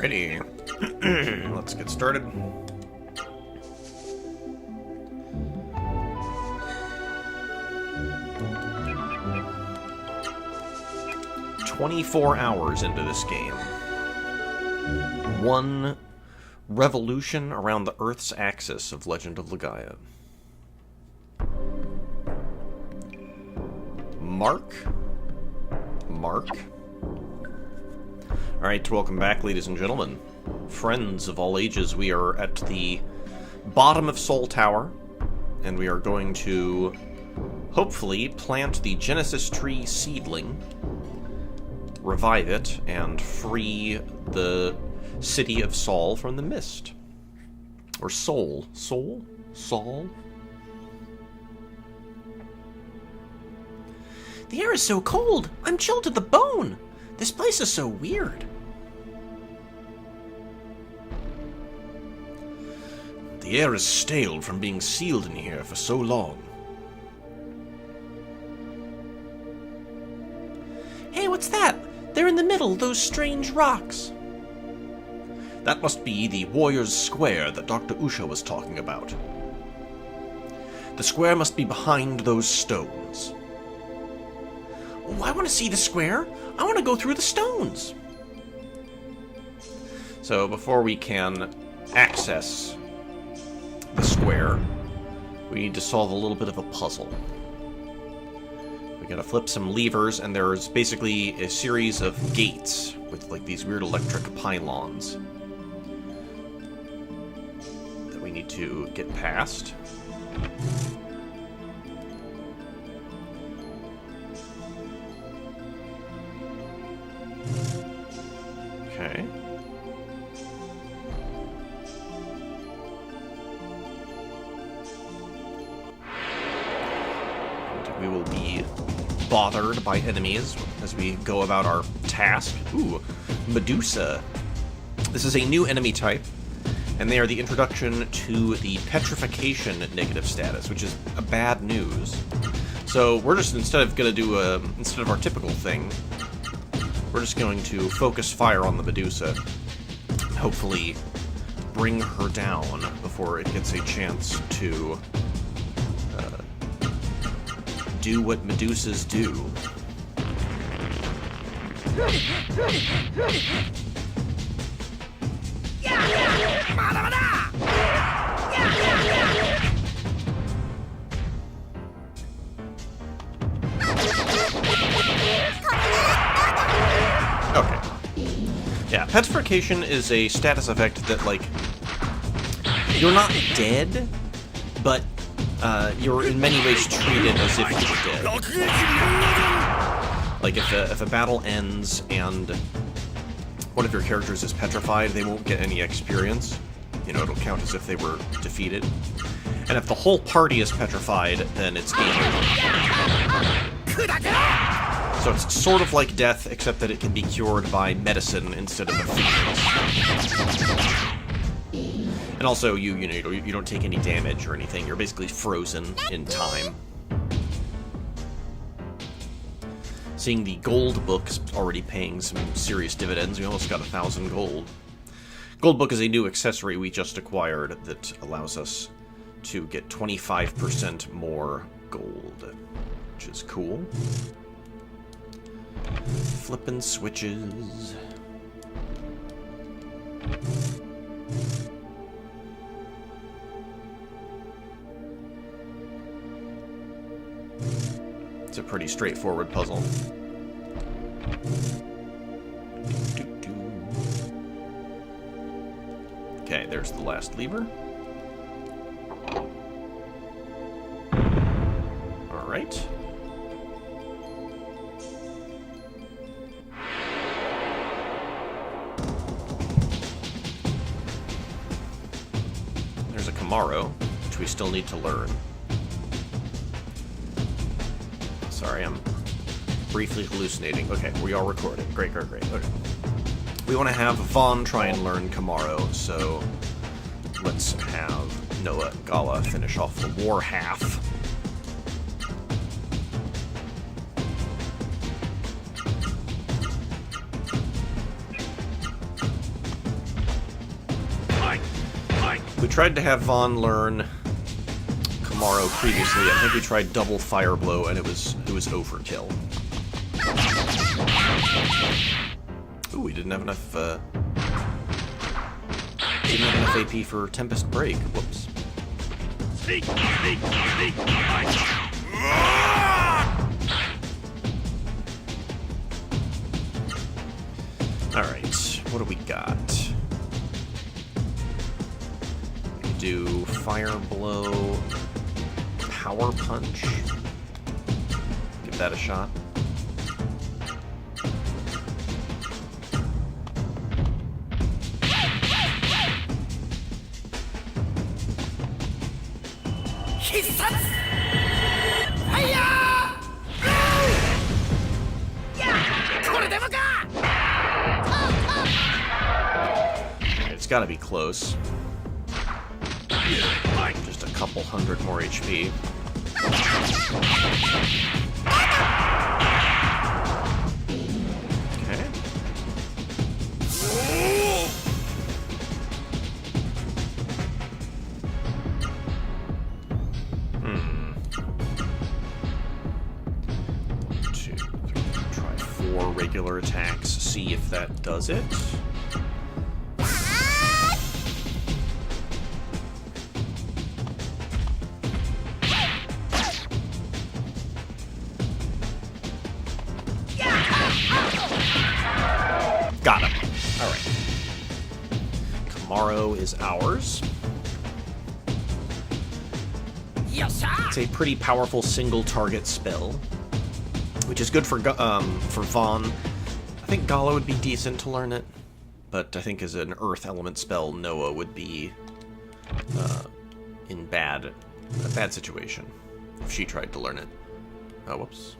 Alrighty. Let's get started. "24 hours into this game. One revolution around the Earth's axis of Legend of Legaia. Mark? Alright, welcome back, ladies and gentlemen. Friends of all ages, we are at the bottom of Soul Tower, and we are going to hopefully plant the Genesis Tree seedling, revive it, and free the city of Saul from the mist. Or Soul. Soul? Saul? The air is so cold! I'm chilled to the bone! This place is so weird. The air is stale from being sealed in here for so long. Hey, what's that? They're in the middle, those strange rocks. That must be the Warrior's Square that Dr. Usha was talking about. The square must be behind those stones. Oh, I want to see the square. I want to go through the stones. So before we can access the square, we need to solve a little bit of a puzzle. We gotta flip some levers, and there's basically a series of gates with like these weird electric pylons that we need to get past. Okay. And we will be bothered by enemies as we go about our task. Ooh, Medusa. This is a new enemy type, and they are the introduction to the petrification negative status, which is a bad news. So we're just, instead of our typical thing, we're just going to focus fire on the Medusa, hopefully bring her down before it gets a chance to do what Medusas do. Okay. Yeah, petrification is a status effect that, like, you're not dead, but you're in many ways treated as if you were dead. Like, if a battle ends and one of your characters is petrified, they won't get any experience. You know, it'll count as if they were defeated. And if the whole party is petrified, then it's game over. So it's sort of like death, except that it can be cured by medicine instead of a phoenix. And also, you don't take any damage or anything. You're basically frozen in time. Seeing the gold book's already paying some serious dividends. We almost got 1,000 gold. Gold book is a new accessory we just acquired that allows us to get 25% more gold, which is cool. Flippin' switches. It's a pretty straightforward puzzle. Okay, there's the last lever. Alright. There's a Camaro, which we still need to learn. Sorry, I'm briefly hallucinating. Okay, we are recording. Great. Okay. We want to have Vaughn try and learn Camaro, so let's have Noah Gala finish off the war half. tried to have Vaughn learn Kamaro previously. I think we tried double fire blow, and it was overkill. Ooh, we didn't have enough. Didn't have enough AP for Tempest Break. Whoops. Sneak, sneak, sneak. All right, what do we got? We could do fire blow, power punch. Give that a shot. It's gotta be close. Just a couple hundred more HP. Okay. Two, three, try 4 regular attacks, see if that does it. Got him. Alright. Kamaro is ours. It's a pretty powerful single-target spell, which is good for Vaughn. I think Gala would be decent to learn it, but I think as an Earth element spell, Noah would be in a bad situation if she tried to learn it. Oh, whoops.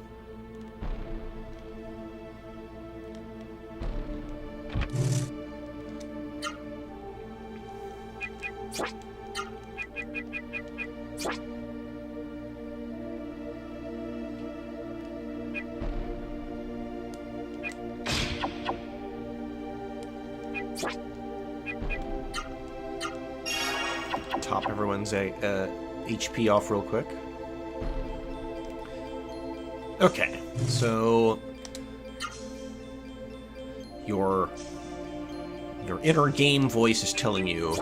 Top everyone's HP off real quick. Okay, so your inner game voice is telling you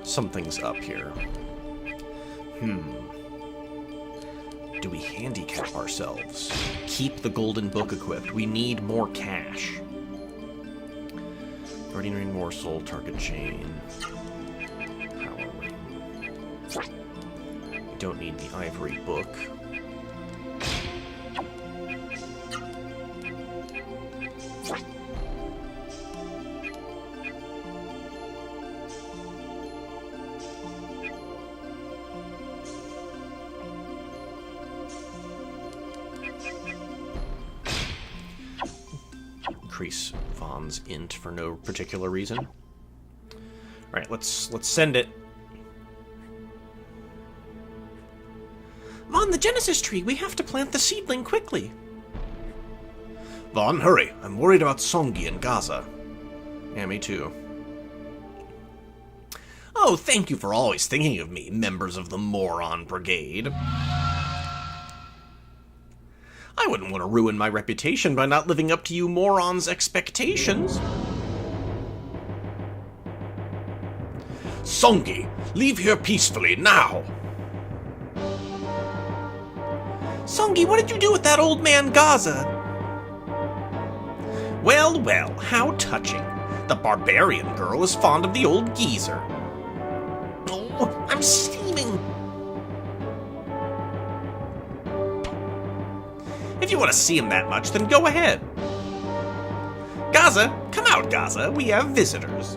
something's up here. Do we handicap ourselves? Keep the golden book equipped. We need more cash. Guardian Ring Morsel, target chain. Power ring. We don't need the ivory book. Increase Vaughn's int for no particular reason. Alright, let's send it. Vaughn, the Genesis tree! We have to plant the seedling quickly! Vaughn, hurry! I'm worried about Songi and Gaza. Yeah, me too. Oh, thank you for always thinking of me, members of the Moron Brigade. I wouldn't want to ruin my reputation by not living up to you morons' expectations. Songi, leave here peacefully, now! Songi, what did you do with that old man Gaza? Well, well, how touching. The barbarian girl is fond of the old geezer. Oh, I'm steaming. If you want to see him that much, then go ahead. Gaza, come out, Gaza. We have visitors.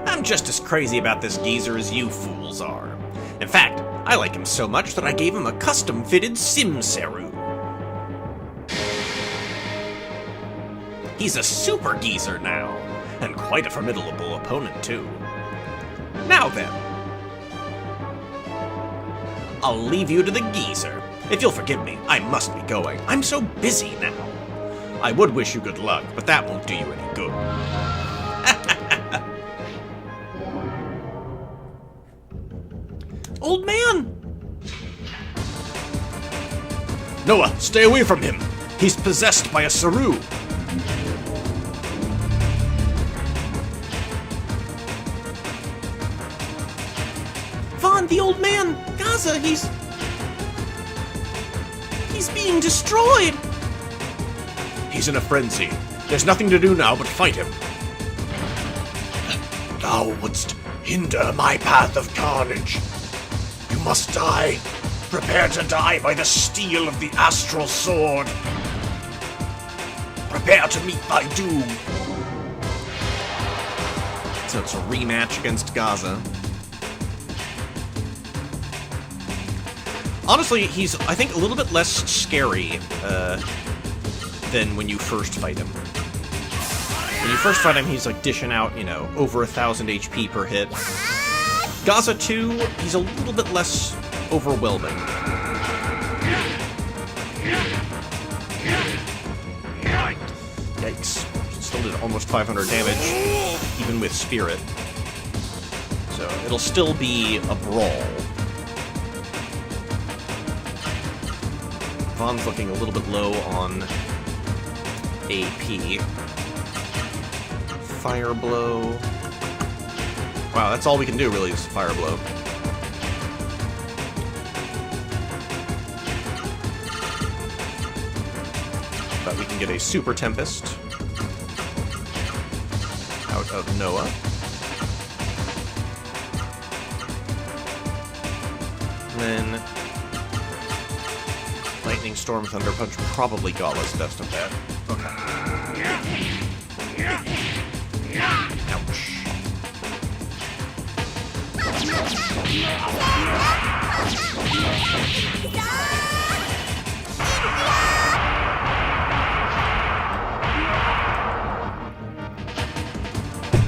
I'm just as crazy about this geezer as you fools are. In fact, I like him so much that I gave him a custom-fitted Simseru. He's a super geezer now, and quite a formidable opponent, too. Now then, I'll leave you to the geezer. If you'll forgive me, I must be going. I'm so busy now. I would wish you good luck, but that won't do you any good. Old man! Noah, stay away from him! He's possessed by a Saru! Vaughn, the old man! Gaza, he's being destroyed! He's in a frenzy. There's nothing to do now but fight him. Thou wouldst hinder my path of carnage. You must die. Prepare to die by the steel of the astral sword. Prepare to meet thy doom. So it's a rematch against Gaza. Honestly, he's, I think, a little bit less scary than when you first fight him. When you first fight him, he's like dishing out, you know, over 1,000 HP per hit. Gaza 2, he's a little bit less overwhelming. Yikes. Still did almost 500 damage, even with Spirit. So it'll still be a brawl. Vaughn's looking a little bit low on AP. Fire Blow. Wow, that's all we can do, really, is Fire Blow. But we can get a Super Tempest out of Noah. And then Lightning Storm, Thunder Punch, probably Gala's best of that. Okay. Ouch.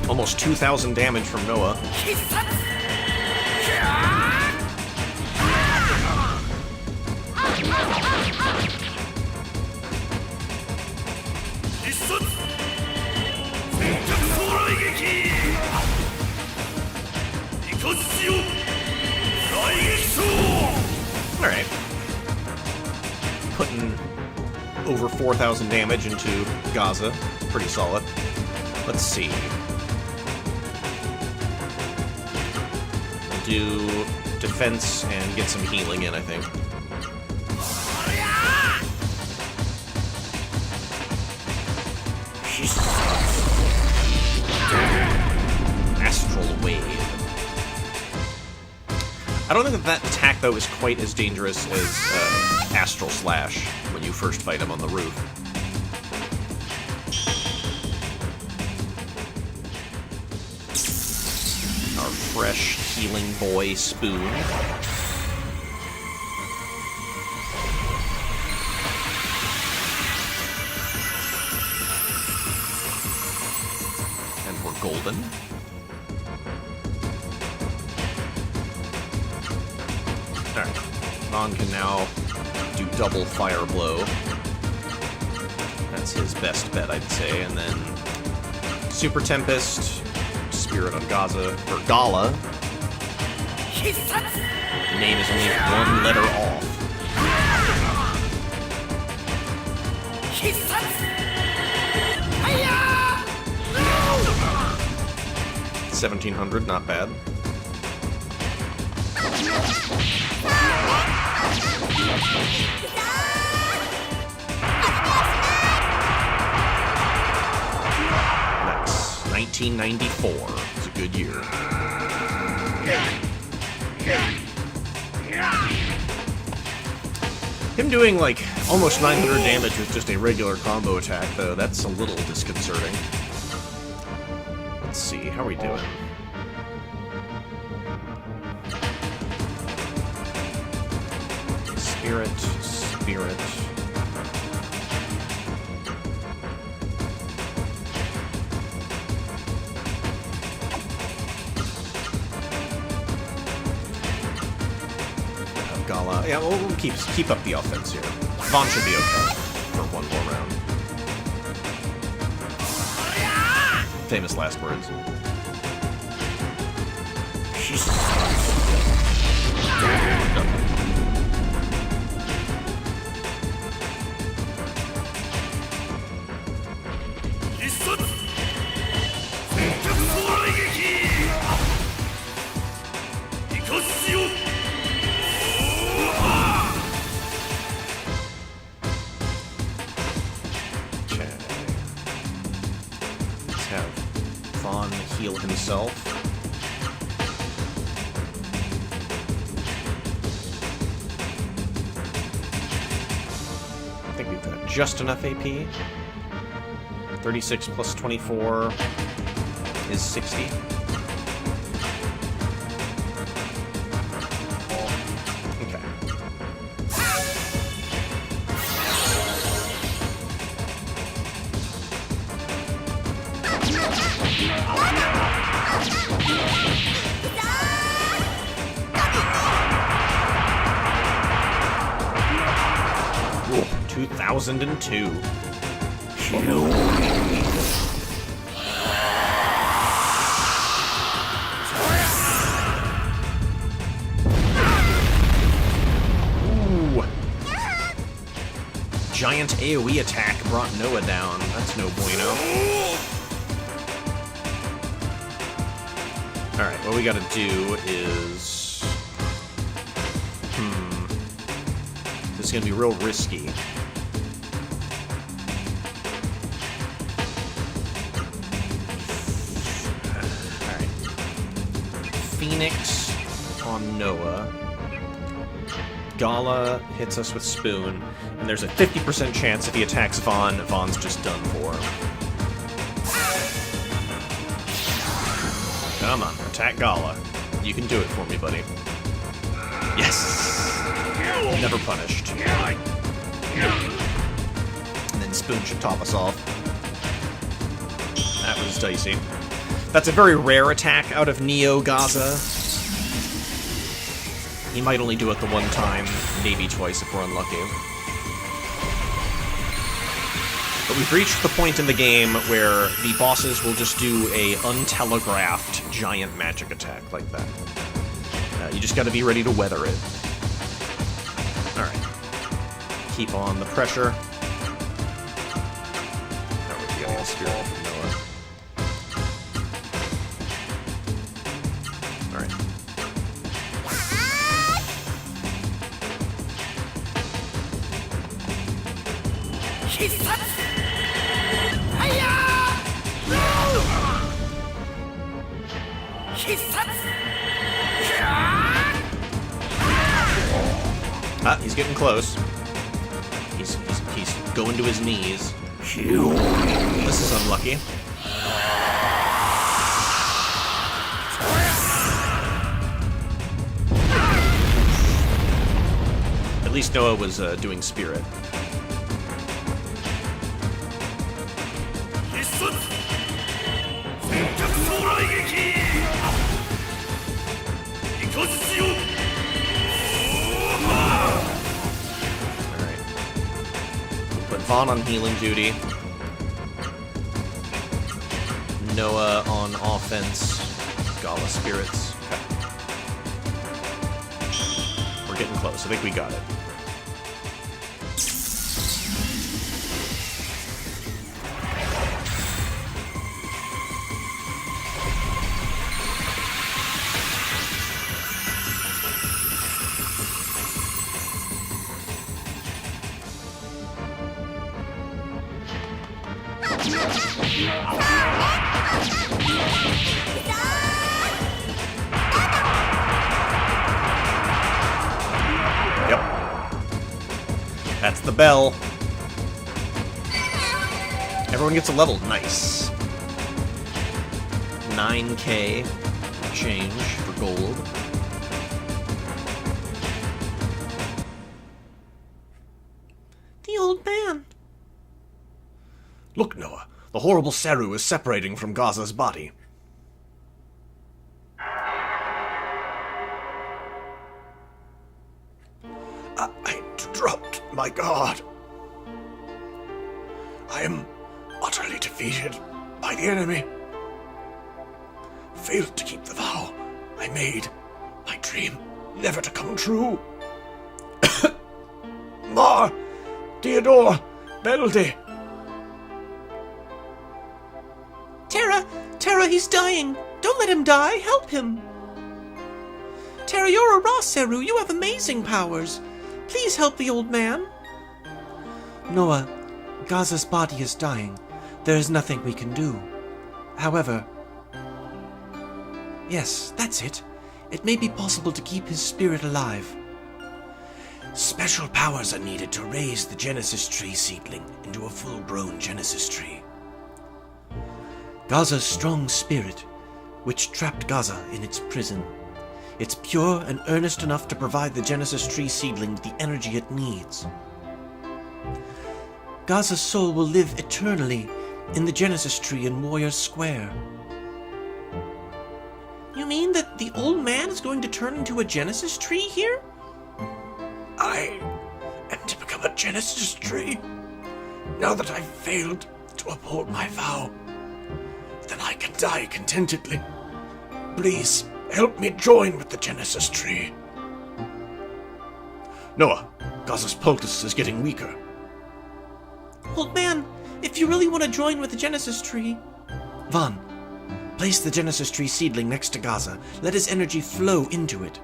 Almost 2,000 damage from Noah. Alright. Putting over 4,000 damage into Gaza. Pretty solid. Let's see. We'll do defense and get some healing in, I think. Astral Wave. I don't think that attack, though, is quite as dangerous as Astral Slash when you first fight him on the roof. Our fresh Healing Boy Spoon. And we're golden. Alright, Vaughn can now do double Fire Blow. That's his best bet, I'd say. And then Super Tempest, Spirit on Gaza, or Gala. The name is only one letter off. 1,700, not bad. Nice. 1994. It's a good year. Him doing, like, almost 900 damage with just a regular combo attack, though, that's a little disconcerting. Let's see, how are we doing? Spirit. Gala. Yeah, we'll keep up the offense here. Vaughn should be okay for one more round. famous last words. Okay. Let's have Vaughn heal himself. I think we've got just enough AP. 36 plus 24 is 60. Okay. Ooh, 2002. Ooh. Giant AoE attack brought Noah down. That's no bueno. Alright, what we gotta do is... This is gonna be real risky. Phoenix on Noah. Gala hits us with Spoon, and there's a 50% chance if he attacks Vaughn, Vaughn's just done for. Come on, attack Gala. You can do it for me, buddy. Yes! Never punished. And then Spoon should top us off. That was dicey. That's a very rare attack out of Neo Gaza. He might only do it the one time, maybe twice if we're unlucky. But we've reached the point in the game where the bosses will just do a untelegraphed giant magic attack like that. You just gotta be ready to weather it. Alright. Keep on the pressure. That would be a spirit from Noah. Alright. Ah, he's getting close. He's going to his knees. This is unlucky. At least Noah was doing spirit. Alright. Put Vaughn on healing duty. Noah on offense. Gala spirits. Okay. We're getting close. I think we got it. Yep. That's the bell. Everyone gets a level. Nice. 9k change for gold. The old man. Look, Noah. The horrible Seru is separating from Gaza's body. I dropped my guard. I am utterly defeated by the enemy. failed to keep the vow I made. My dream never to come true. Mar, Theodore, Belde. Terra, he's dying. Don't let him die. Help him. Terra, you're a Raseru. You have amazing powers. Please help the old man. Noah, Gaza's body is dying. There is nothing we can do. However... Yes, that's it. It may be possible to keep his spirit alive. Special powers are needed to raise the Genesis tree seedling into a full-grown Genesis tree. Gaza's strong spirit, which trapped Gaza in its prison. It's pure and earnest enough to provide the Genesis tree seedling the energy it needs. Gaza's soul will live eternally in the Genesis tree in Warrior Square. You mean that the old man is going to turn into a Genesis tree here? I am to become a Genesis tree. Now that I've failed to uphold my vow, then I can die contentedly. Please, help me join with the Genesis tree. Noah, Gaza's poultice is getting weaker. Old man, if you really want to join with the Genesis tree... Vaughn, place the Genesis tree seedling next to Gaza. Let his energy flow into it.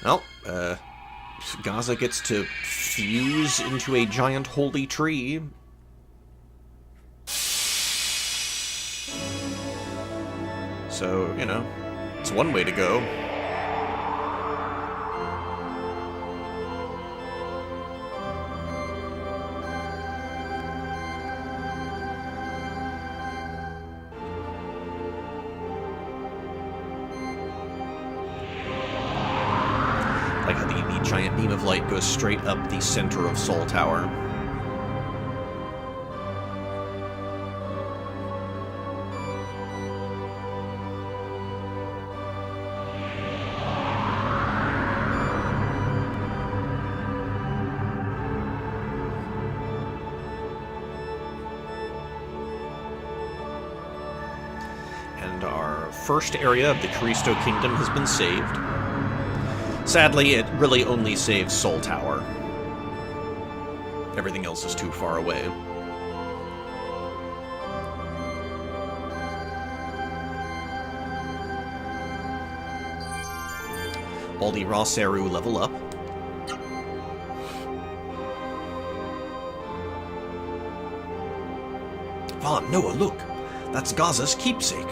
Well, Gaza gets to fuse into a giant holy tree. So, you know, it's one way to go. Like how the giant beam of light goes straight up the center of Soul Tower. And our first area of the Caristo Kingdom has been saved. Sadly, it really only saves Soul Tower. Everything else is too far away. All the Raseru level up. Vaughn, Noah, look. That's Gaza's keepsake.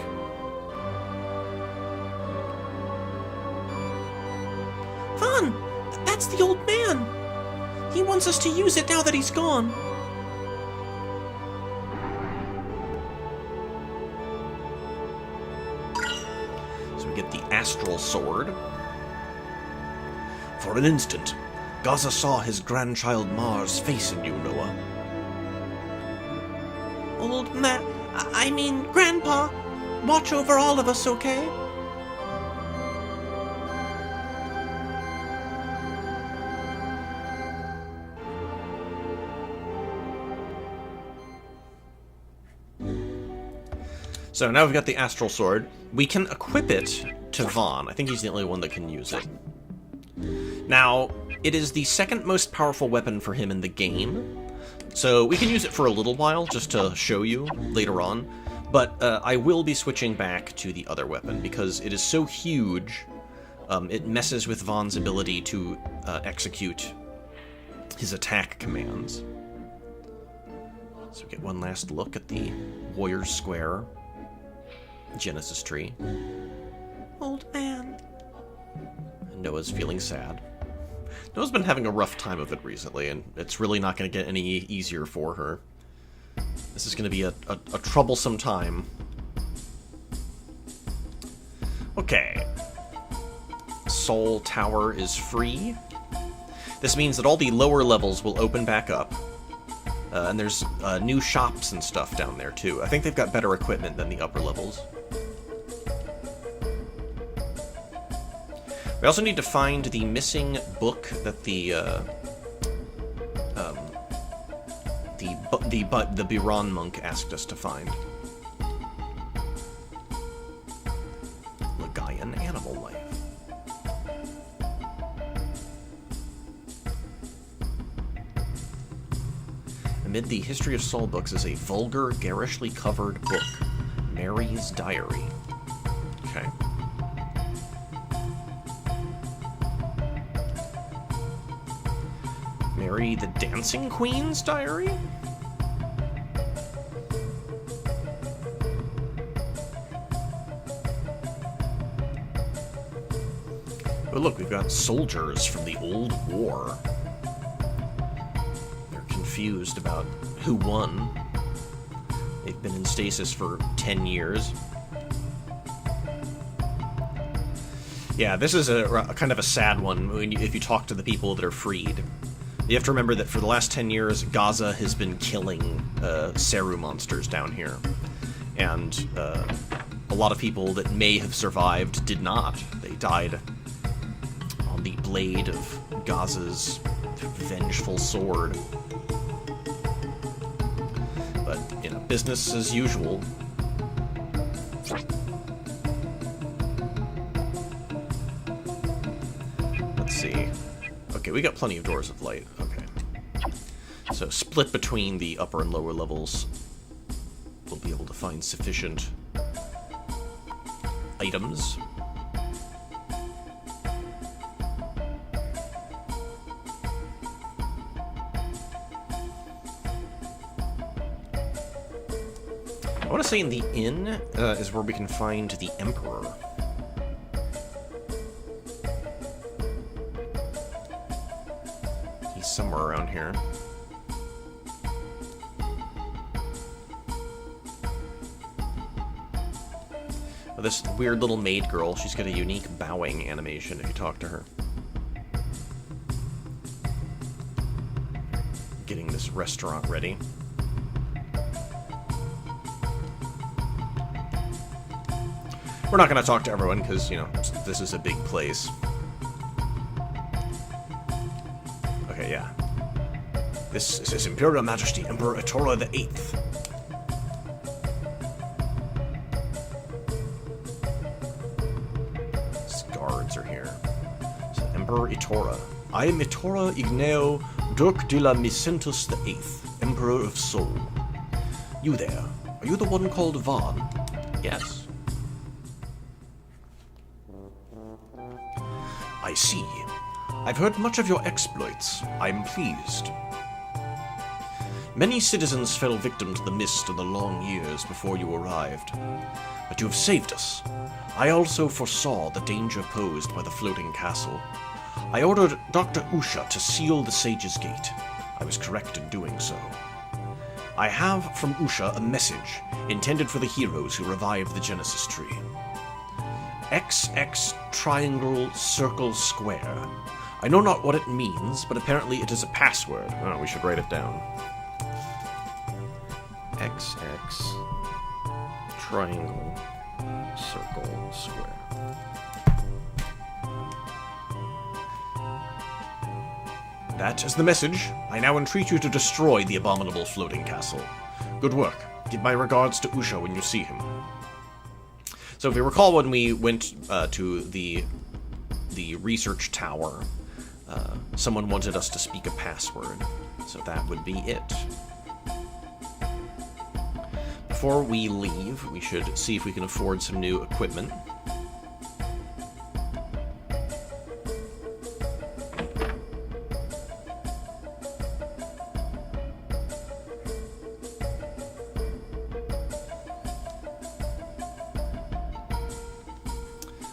Vaughn, that's the old man. He wants us to use it now that he's gone. So we get the Astral Sword. For an instant, Gaza saw his grandchild Mars face in you, Noah. Old man, I mean, Grandpa, watch over all of us, okay? So now we've got the Astral Sword. We can equip it to Vaughn. I think he's the only one that can use it. Now, it is the second most powerful weapon for him in the game. So we can use it for a little while, just to show you later on. But I will be switching back to the other weapon, because it is so huge, it messes with Vaughn's ability to execute his attack commands. So we get one last look at the Warrior's Square Genesis tree. Old man. And Noah's feeling sad. Noah's been having a rough time of it recently, and it's really not going to get any easier for her. This is going to be a troublesome time. Okay. Soul Tower is free. This means that all the lower levels will open back up. And there's new shops and stuff down there, too. I think they've got better equipment than the upper levels. We We also need to find the missing book that the Biran monk asked us to find. Legaian animal life. Amid the History of Soul books is a vulgar, garishly covered book, Mary's Diary. Okay. Mary the Dancing Queen's Diary? Oh, look, we've got soldiers from the old war. They're confused about who won. They've been in stasis for 10 years. Yeah, this is a kind of a sad one if you talk to the people that are freed. You have to remember that for the last 10 years, Gaza has been killing Seru monsters down here. And a lot of people that may have survived did not. They died on the blade of Gaza's vengeful sword. But, you know, business as usual. Let's see. Okay, we got plenty of doors of light. Okay. So, split between the upper and lower levels, we'll be able to find sufficient items. I want to say in the inn is where we can find the Emperor. He's somewhere around here. Oh, this weird little maid girl, she's got a unique bowing animation if you talk to her. Getting this restaurant ready. We're not going to talk to everyone because, you know, this is a big place. Okay, yeah. This is His Imperial Majesty, Emperor Atora the Eighth. These guards are here. So, Emperor Atora. I am Atora Igneo Dirk de la Micentus the Eighth, Emperor of Sol. You there. Are you the one called Vaughn? Yes. I see. I've heard much of your exploits. I'm pleased. Many citizens fell victim to the mist in the long years before you arrived. But you have saved us. I also foresaw the danger posed by the floating castle. I ordered Dr. Usha to seal the Sage's Gate. I was correct in doing so. I have from Usha a message intended for the heroes who revived the Genesis Tree. XX triangle circle square. I know not what it means, but apparently it is a password. Oh, we should write it down. XX triangle circle square. That is the message. I now entreat you to destroy the abominable floating castle. Good work. Give my regards to Usha when you see him. So if you recall when we went to the research tower, someone wanted us to speak a password, so that would be it. Before we leave, we should see if we can afford some new equipment.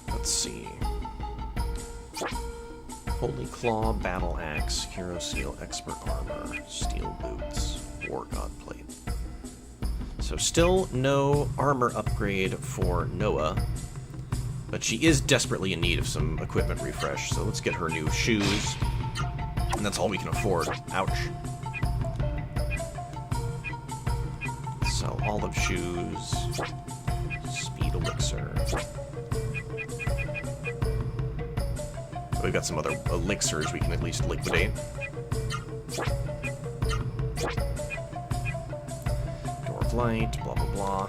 Let's see. Holy Claw, Battle Axe, Hero Seal, Expert Armor, Steel Boots, War God Plate. So still no armor upgrade for Noah, but she is desperately in need of some equipment refresh, so let's get her new shoes, and that's all we can afford. Ouch. Sell olive shoes, speed elixir. We've got some other elixirs we can at least liquidate. Door of Light, blah blah blah.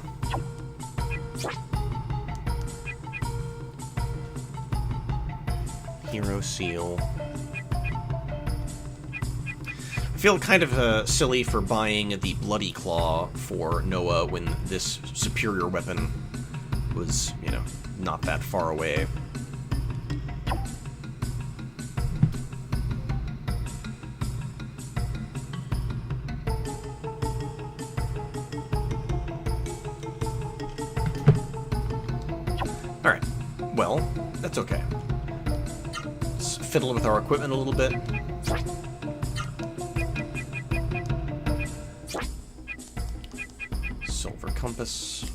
Hero Seal. I feel kind of silly for buying the Bloody Claw for Noah when this superior weapon was, you know, not that far away. Alright, well, that's okay. Let's fiddle with our equipment a little bit. Silver compass.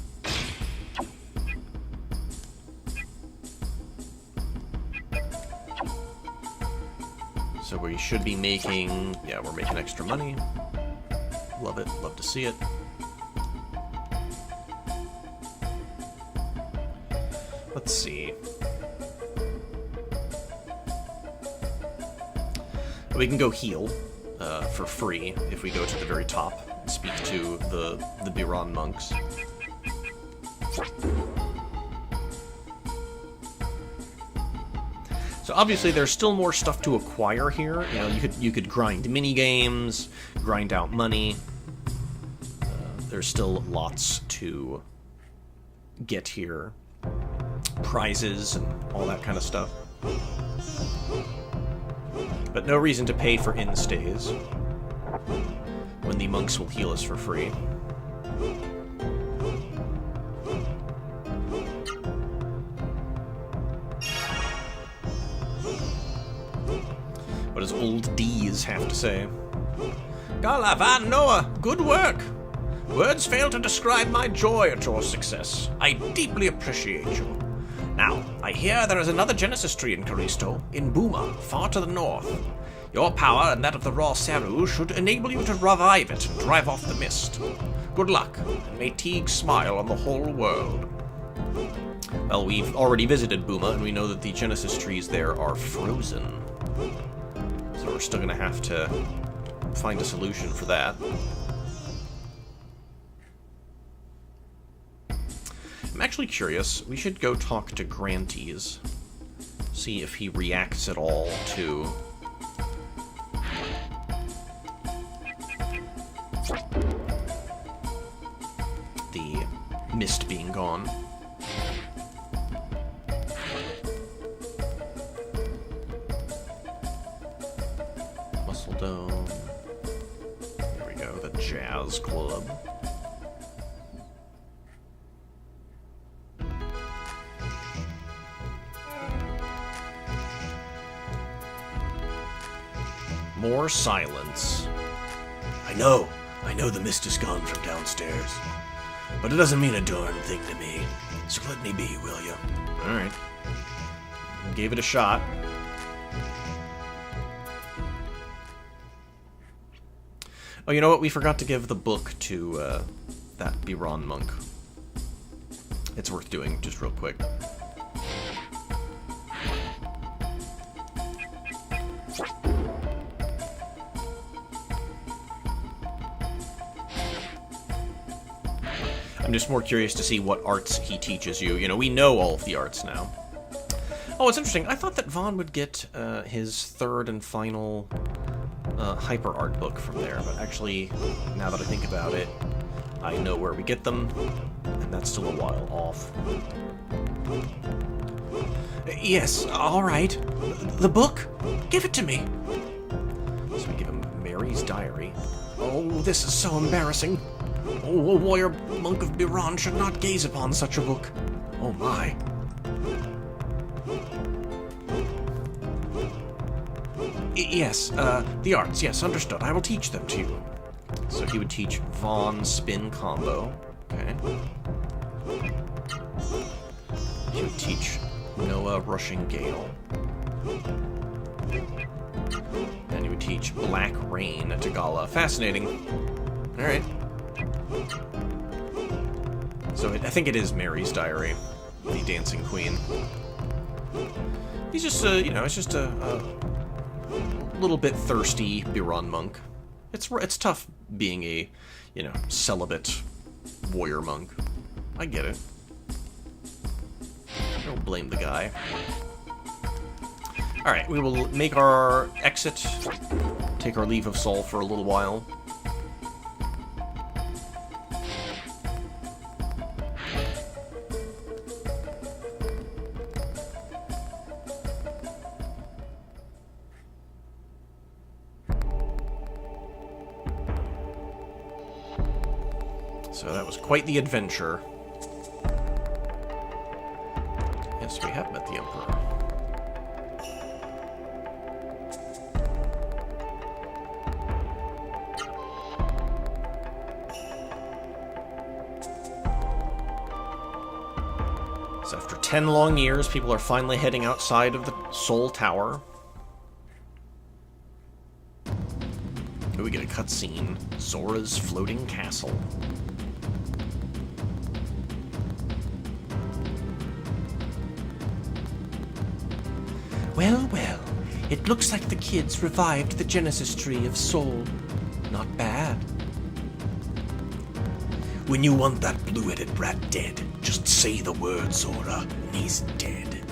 So we should be making... yeah, we're making extra money. Love it. Love to see it. Let's see. We can go heal for free if we go to the very top and speak to the Biran monks. So obviously there's still more stuff to acquire here. You know, you could grind mini games, grind out money. There's still lots to get here. Prizes and all that kind of stuff. But no reason to pay for instays when the monks will heal us for free. What does old D's have to say? Gala Van Noah, good work! Words fail to describe my joy at your success. I deeply appreciate you. Now, I hear there is another Genesis tree in Callisto, in Buma, far to the north. Your power and that of the raw Saru should enable you to revive it and drive off the mist. Good luck, and may Teague smile on the whole world. Well, we've already visited Buma, and we know that the Genesis trees there are frozen. So we're still gonna have to find a solution for that. I'm actually curious. We should go talk to Grantes. See if he reacts at all to... the mist being gone. Muscle Dome. There we go, the Jazz Club. More silence. I know the mist is gone from downstairs. But it doesn't mean a darn thing to me. So let me be, will you? Alright. Gave it a shot. Oh, you know what? We forgot to give the book to that Biran monk. It's worth doing, just real quick. I'm just more curious to see what arts he teaches you. You know, we know all of the arts now. Oh, it's interesting. I thought that Vaughn would get his third and final hyper art book from there, but actually, now that I think about it, I know where we get them, and that's still a while off. Yes, all right. The book? Give it to me. So we give him Mary's diary. Oh, this is so embarrassing. Oh, a warrior monk of Biran should not gaze upon such a book. Oh my. Yes, the arts, yes, understood. I will teach them to you. So he would teach Vaughn spin combo. Okay. He would teach Noah rushing gale. And he would teach Black Rain to Gala. Fascinating. Alright. So I think it is Mary's diary, the Dancing Queen. He's just you know, it's just a little bit thirsty Biron monk. It's tough being a, you know, celibate warrior monk. I get it. I don't blame the guy. Alright, we will make our exit, take our leave of Sol for a little while. So that was quite the adventure. Yes, we have met the Emperor. So after 10 long years, people are finally heading outside of the Sol Tower. Here we get a cutscene. Zora's floating castle. Well, well, it looks like the kids revived the Genesis tree of Sol. Not bad. When you want that blue-headed brat dead, just say the word, Zora, and he's dead.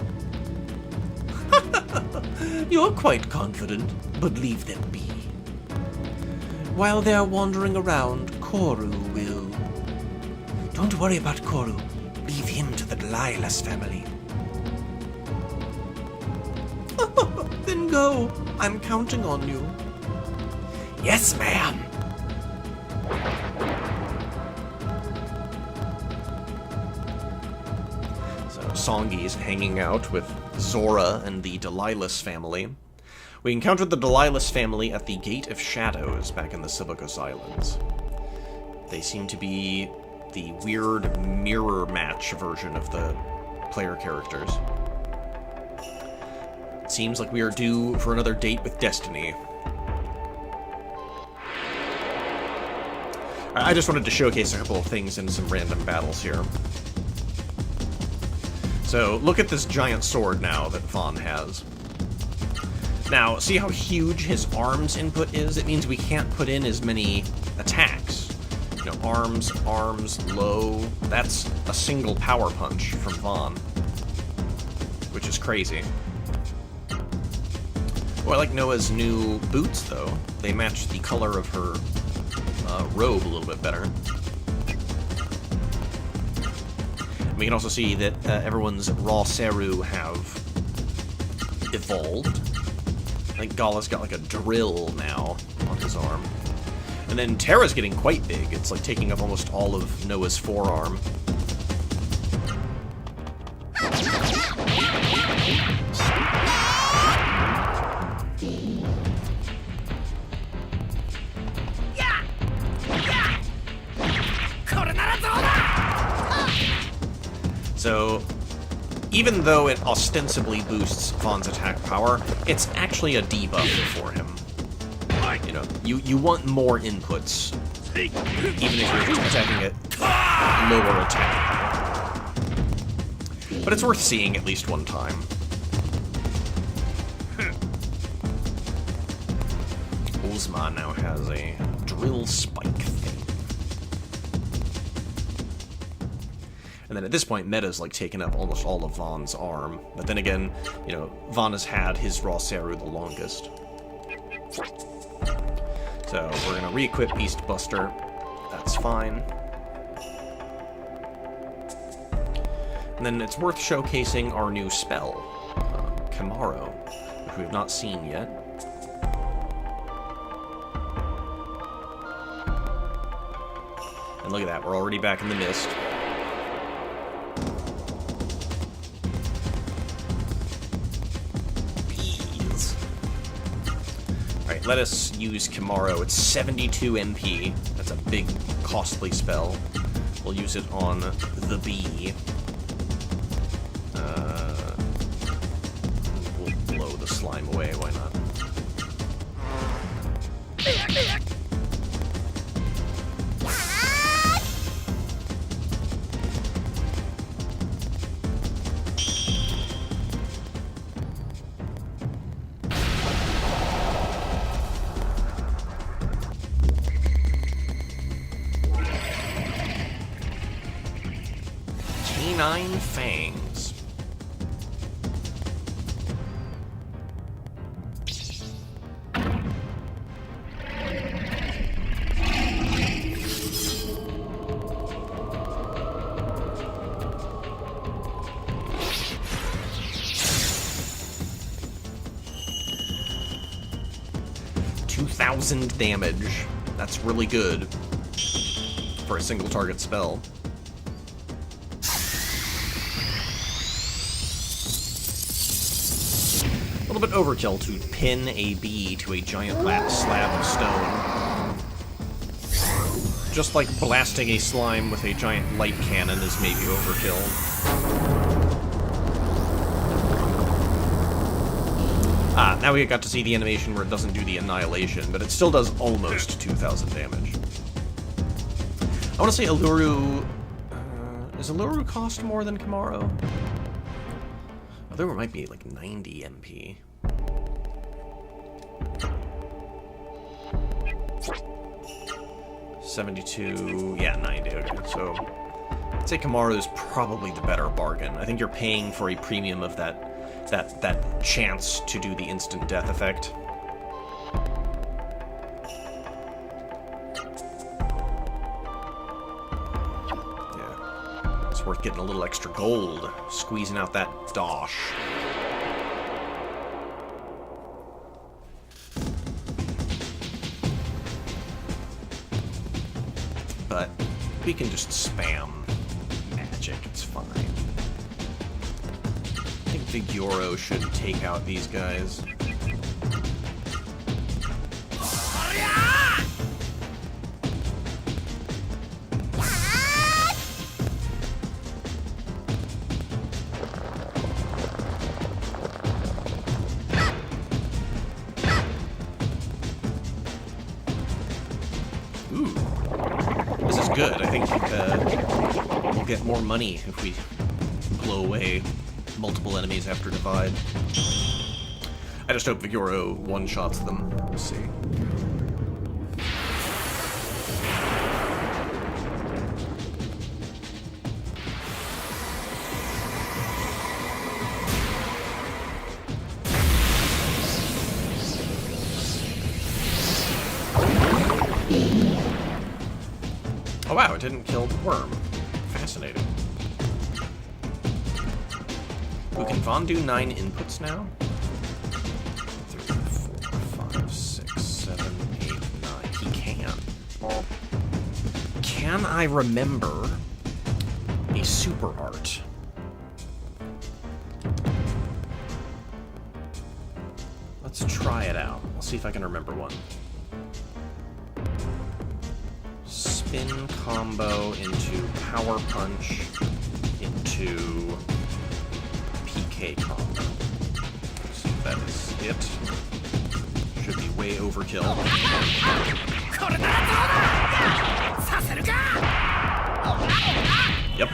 You're quite confident, but leave them be. While they're wandering around, Koru will... Don't worry about Koru. Leave him to the Delilah's family. Then go. I'm counting on you. Yes, ma'am. So Songi is hanging out with Zora and the Delilah's family. We encountered the Delilah's family at the Gate of Shadows back in the Sibacus Islands. They seem to be the weird mirror match version of the player characters. It seems like we are due for another date with Destiny. I just wanted to showcase a couple of things in some random battles here. So, look at this giant sword now that Vaughn has. Now, see how huge his arms input is? It means we can't put in as many attacks. You know, arms, low. That's a single power punch from Vaughn. Which is crazy. Oh, I like Noah's new boots, though. They match the color of her robe a little bit better. We can also see that everyone's raw Seru have evolved. I think Gala's got like a drill now on his arm. And then Terra's getting quite big. It's like taking up almost all of Noah's forearm. So, even though it ostensibly boosts Vaughn's attack power, it's actually a debuff for him. You know, you want more inputs, even if you're attacking at lower attack. But it's worth seeing at least one time. Ozma now has a drill spike thing. And then at this point, Meta's like taken up almost all of Vaughn's arm. But then again, you know, Vaughn has had his raw Seru the longest. So we're gonna re-equip Beastbuster. That's fine. And then it's worth showcasing our new spell, Kamaro, which we've not seen yet. And look at that, we're already back in the mist. Let us use Kamaro. It's 72 MP. That's a big, costly spell. We'll use it on the bee. We'll blow the slime away. Why not? 9 fangs. Damage. That's really good for a single target spell. A little bit overkill to pin a bee to a giant slab of stone. Just like blasting a slime with a giant light cannon is maybe overkill. Ah, now we got to see the animation where it doesn't do the annihilation, but it still does almost 2,000 damage. I want to say Alluru... does Alluru cost more than Kamaro? Alluru might be like 90 MP. $72... yeah, 90, okay. So, I'd say Kamaro is probably the better bargain. I think you're paying for a premium of that chance to do the instant death effect. Yeah. It's worth getting a little extra gold, squeezing out that dosh. But we can just spam magic, it's fine. I think Vigoro should take out these guys. Ooh. This is good. I think we'll get more money if we blow away multiple enemies after Divide. I just hope Vigoro one-shots them. We'll see. Oh wow, it didn't kill the worm. Fascinating. Can Vaughn do 9 inputs now? 3, 4, 5, 6, 7, 8, 9. He can. Can I remember a super art? Let's try it out. I'll see if I can remember one. Spin combo into power punch into PK combo. Let's see if that is it. Should be way overkill. Yep.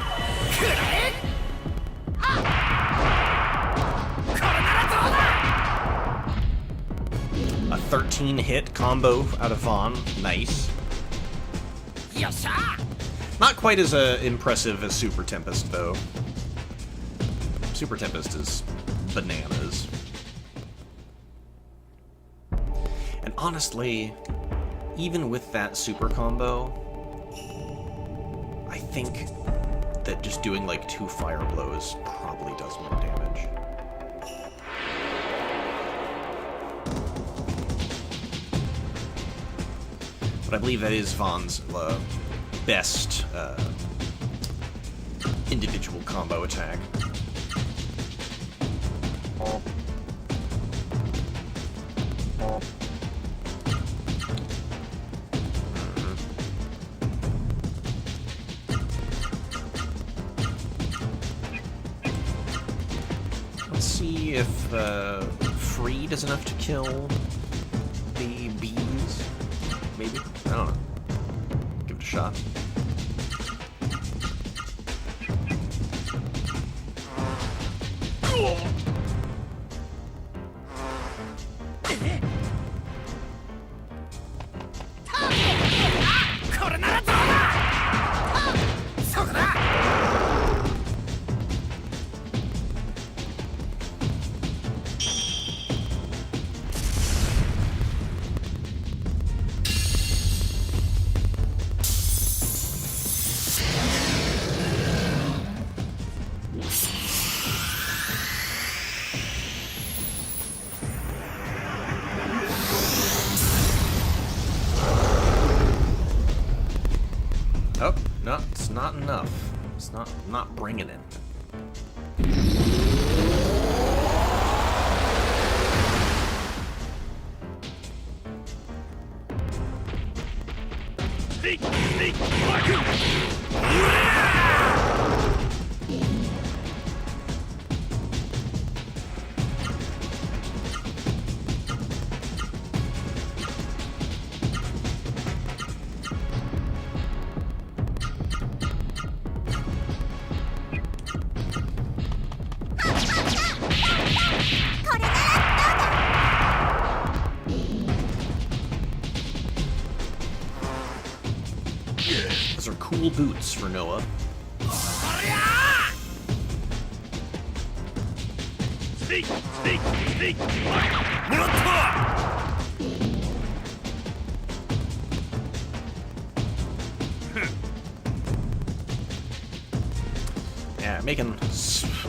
A 13 hit combo out of Vaughn. Nice. Not quite as impressive as Super Tempest, though. Super Tempest is bananas. And honestly, even with that super combo, I think that just doing like 2 fire blows probably does more damage. But I believe that is Vaughn's best individual combo attack. Let's see if Free does enough to kill the bees. Maybe? I don't know. Give it a shot. not enough. It's not bringing it. Sneak! Sneak! Mark! Those are cool boots for Noah. Sneak! Sneak! Sneak! Mark! Yeah, making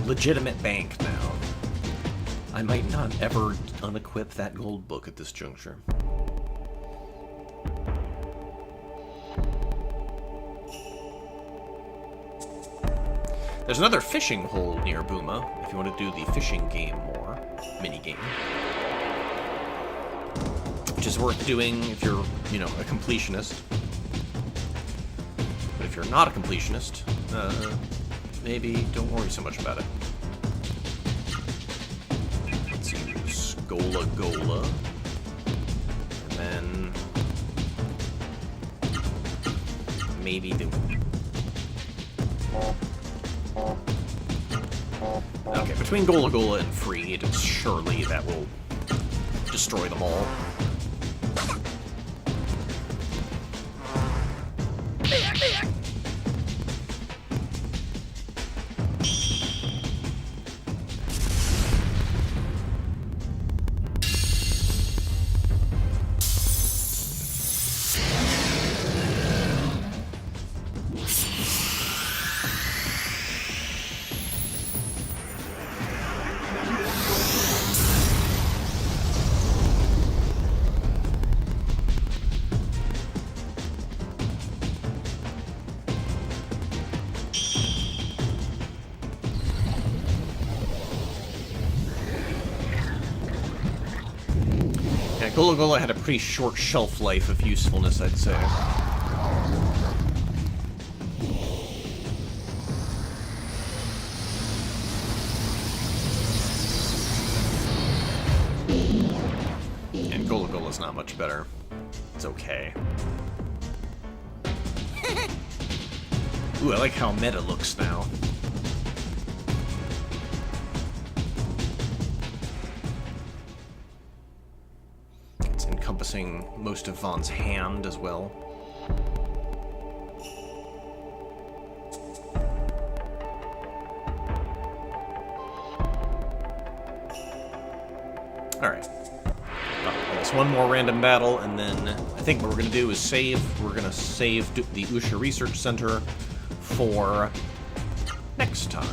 legitimate bank now. I might not ever unequip that gold book at this juncture. There's another fishing hole near Booma, if you want to do the fishing game more. Mini-game. Which is worth doing if you're, you know, a completionist. But if you're not a completionist, maybe don't worry so much about it. Let's use Gola Gola. And then maybe the... Okay, between Gola Gola and Freed, surely that will destroy them all. Yeah, Gola Gola had a pretty short shelf life of usefulness, I'd say. And Gola Gola's not much better. It's okay. Ooh, I like how meta looks now. It's encompassing most of Vaughn's hand as well. Alright. I guess one more random battle, and then I think what we're going to do is save. We're going to save the Usha Research Center for next time.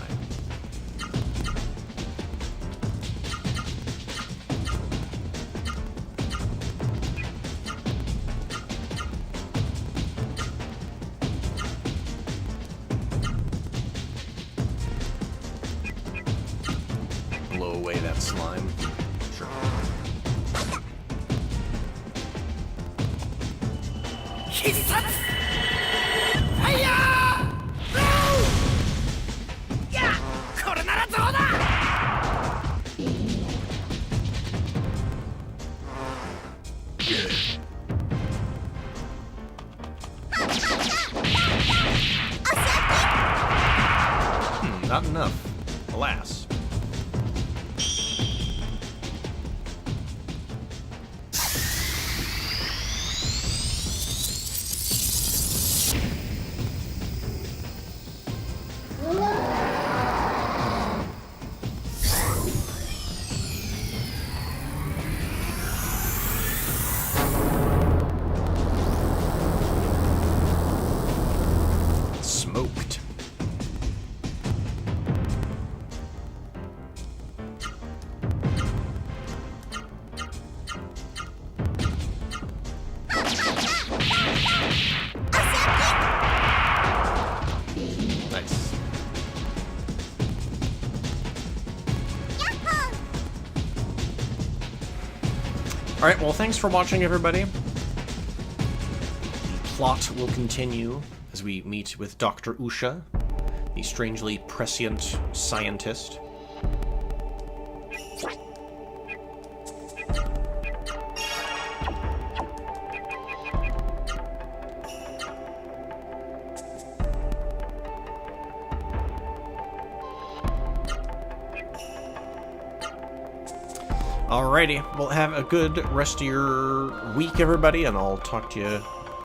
Blow away that slime. Sure. Not enough, alas. Smoked. Alright, well, thanks for watching, everybody. The plot will continue as we meet with Dr. Usha, the strangely prescient scientist. Alrighty, well, have a good rest of your week, everybody, and I'll talk to you